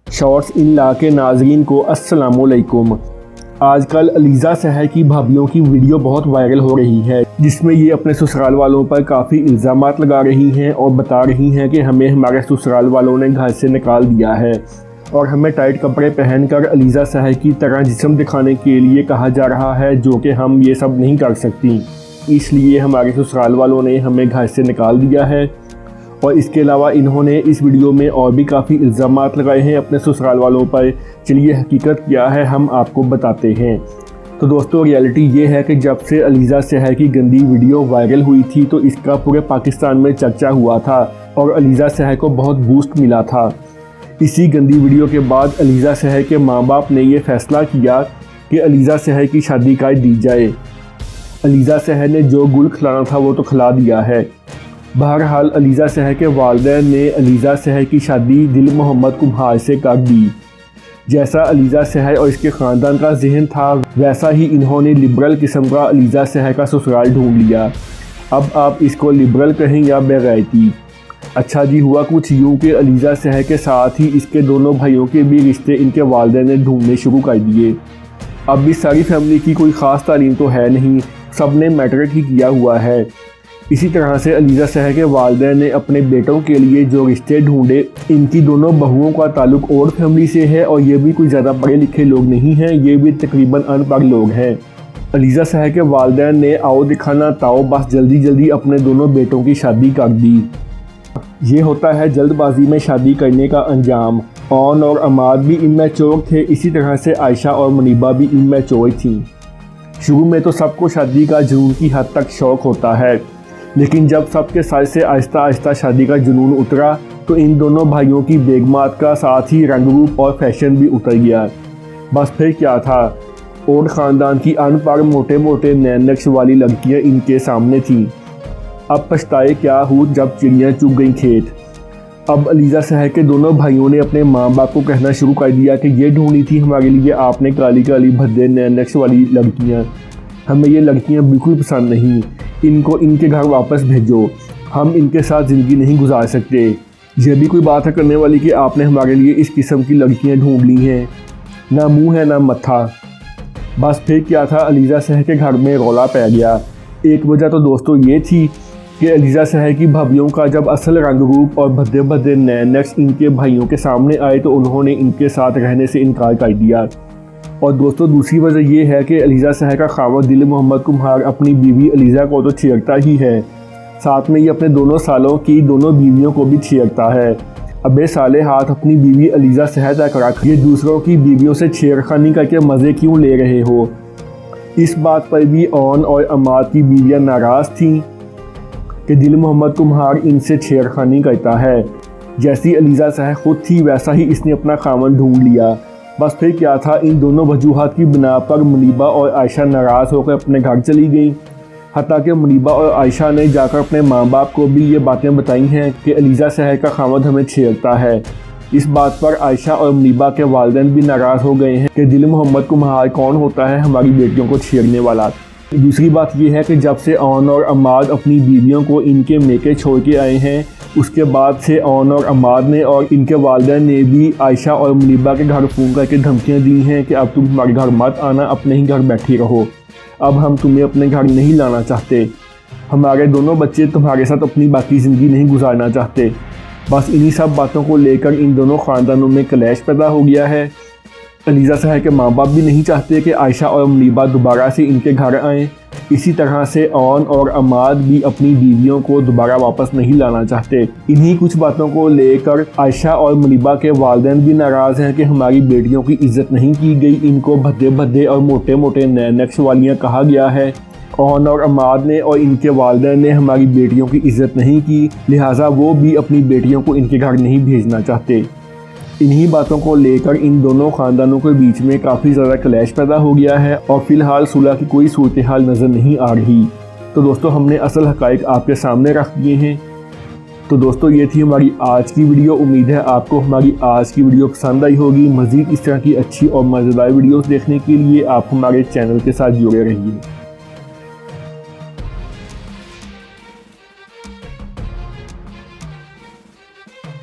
Shorts इन ला के नाजरीन को अस्सलामुअलैकुम। आजकल अलीज़ा सहर की भाभियों की वीडियो बहुत वायरल हो रही है, जिसमें ये अपने ससुराल वालों पर काफ़ी इल्ज़ामात लगा रही हैं और बता रही हैं कि हमें हमारे ससुराल वालों ने घर से निकाल दिया है और हमें टाइट कपड़े पहनकर अलीज़ा सहर की तरह जिस्म दिखाने के लिए कहा जा रहा है, जो कि हम ये सब नहीं कर सकती। इसलिए हमारे ससुराल वालों ने हमें घर से निकाल दिया है। और इसके अलावा इन्होंने इस वीडियो में और भी काफ़ी इल्ज़ामात लगाए हैं अपने ससुराल वालों पर। चलिए हकीकत क्या है हम आपको बताते हैं। तो दोस्तों, रियलिटी ये है कि जब से अलीज़ा सहर की गंदी वीडियो वायरल हुई थी तो इसका पूरे पाकिस्तान में चर्चा हुआ था और अलीज़ा सहर को बहुत बूस्ट मिला था। इसी गंदी वीडियो के बाद अलीज़ा सहर के माँ बाप ने ये फ़ैसला किया कि अलीज़ा सहर की शादी कर दी जाए। अलीज़ा सहर ने जो गुल खिलाना था वो तो खिला दिया है। बहरहाल अलीज़ा सहर के वालिदैन ने अलीज़ा सहर की शादी दिल मोहम्मद कुम्हार से कर दी। जैसा अलीज़ा सहर और इसके ख़ानदान का जहन था, वैसा ही इन्होंने लिबरल किस्म का अलीज़ा सहर का ससुराल ढूंढ लिया। अब आप इसको लिबरल कहें या बेगैरती। अच्छा जी, हुआ कुछ यूँ कि अलीज़ा सहर के साथ ही इसके दोनों भाइयों के भी रिश्ते इनके वालिदैन ने ढूंढने शुरू कर दिए। अब इस सारी फैमिली की कोई ख़ास तालीम तो है नहीं, सब ने मैट्रिक ही किया हुआ है। इसी तरह से अलीज़ा सहर के वालिदैन ने अपने बेटों के लिए जो रिश्ते ढूंढे, इनकी दोनों बहुओं का ताल्लुक और फैमिली से है और ये भी कोई ज़्यादा पढ़े लिखे लोग नहीं हैं, ये भी तकरीबन अनपढ़ लोग हैं। अलीज़ा सहर के वालिदैन ने आओ दिखाना ताओ बस जल्दी जल्दी अपने दोनों बेटों की शादी कर दी। ये होता है जल्दबाजी में शादी करने का अंजाम। ऑन और अमाद भी इमैच्योर थे, इसी तरह से आयशा और मुनीबा भी इमैच्योर थीं। शुरू में तो सबको शादी का जुनून की हद तक शौक़ होता है, लेकिन जब सबके साथ से आहिस्ता आहिस्ता शादी का जुनून उतरा तो इन दोनों भाइयों की बेगमात का साथ ही रंग रूप और फैशन भी उतर गया। बस फिर क्या था, और ख़ानदान की अनपढ़ मोटे मोटे नैन नक्श वाली लड़कियाँ इनके सामने थीं। अब पछताए क्या हूँ जब चिड़ियाँ चुग गईं खेत। अब अलीज़ा सहर के दोनों भाइयों ने अपने माँ बाप को कहना शुरू कर दिया कि ये ढूंढी थी हमारे लिए आपने काली काली भद्दे नैन नक्श वाली लड़कियाँ, हमें ये लड़कियाँ बिल्कुल पसंद नहीं, इनको इनके घर वापस भेजो, हम इनके साथ ज़िंदगी नहीं गुजार सकते। ये भी कोई बात है करने वाली कि आपने हमारे लिए इस किस्म की लड़कियाँ ढूंढ ली हैं, ना मुंह है ना मत्था। बस फिर क्या था, अलीज़ा सहर के घर में रौला पै गया। एक वजह तो दोस्तों ये थी कि अलीज़ा सहर की भाभियों का जब असल रंग रूप और भद्दे भद्दे नैन नक्श इनके भाइयों के सामने आए तो उन्होंने इनके साथ रहने से इनकार कर दिया। और दोस्तों, दूसरी वजह यह है कि अलीज़ा सहर का खावत दिल मोहम्मद कुम्हार अपनी बीवी अलीज़ा को तो छेड़ता ही है, साथ में ये अपने दोनों सालों की दोनों बीवियों को भी छेड़ता है। अबे साले, हाथ अपनी बीवी अलीज़ा सहर तक रख, ये दूसरों की बीवियों से छेड़खानी करके मज़े क्यों ले रहे हो। इस बात पर भी ऑन और अमाद की बीवियाँ नाराज़ थीं कि दिल मोहम्मद कुम्हार इनसे छेड़खानी करता है। जैसी अलीज़ा सहर खुद थी वैसा ही इसने अपना खामन ढूंढ लिया। बस फिर क्या था, इन दोनों वजूहात की बिना पर मुनीबा और आयशा नाराज़ होकर अपने घर चली गईं। हत्ता कि मुनीबा और आयशा ने जाकर अपने माँ बाप को भी ये बातें बताई हैं कि अलीज़ा सहर का खामद हमें छेड़ता है। इस बात पर आयशा और मुनीबा के वालिदैन भी नाराज़ हो गए हैं कि दिल मोहम्मद कुम्हार कौन होता है हमारी बेटियों को छेड़ने वाला। दूसरी बात यह है कि जब से ऑन और अमाद अपनी बीवियों को इनके मेके छोड़ के आए हैं, उसके बाद से ऑन और अमाद ने और इनके वालिदैन ने भी आयशा और मुनीबा के घर फ़ोन करके धमकियां दी हैं कि अब तुम हमारे घर मत आना, अपने ही घर बैठी रहो, अब हम तुम्हें अपने घर नहीं लाना चाहते, हमारे दोनों बच्चे तुम्हारे साथ अपनी बाकी ज़िंदगी नहीं गुजारना चाहते। बस इन्हीं सब बातों को लेकर इन दोनों ख़ानदानों में क्लैश पैदा हो गया है। अलीज़ा सहर के माँ बाप भी नहीं चाहते कि आयशा और मुनीबा दोबारा से इनके घर आएँ। इसी तरह से ऑन और अमाद भी अपनी बीवियों को दोबारा वापस नहीं लाना चाहते। इन्हीं कुछ बातों को लेकर आयशा और मुनीबा के वालिदैन भी नाराज़ हैं कि हमारी बेटियों की इज़्ज़त नहीं की गई, इनको भद्दे भद्दे और मोटे मोटे नैन नक्श वालियाँ कहा गया है। ऑन और अमाद ने और इनके वालिदैन ने हमारी बेटियों की इज़्ज़त नहीं की, लिहाजा वो भी अपनी बेटियों को इनके घर नहीं भेजना चाहते। इन्हीं बातों को लेकर इन दोनों ख़ानदानों के बीच में काफ़ी ज़्यादा क्लैश पैदा हो गया है और फ़िलहाल सुलह की कोई सूरत हाल नज़र नहीं आ रही। तो दोस्तों, हमने असल हक़ाइक़ आपके सामने रख दिए हैं। तो दोस्तों, ये थी हमारी आज की वीडियो। उम्मीद है आपको हमारी आज की वीडियो पसंद आई होगी। मज़ीद इस तरह की अच्छी और मज़ेदार वीडियोज़ देखने के लिए आप हमारे चैनल के साथ जुड़े रहिए।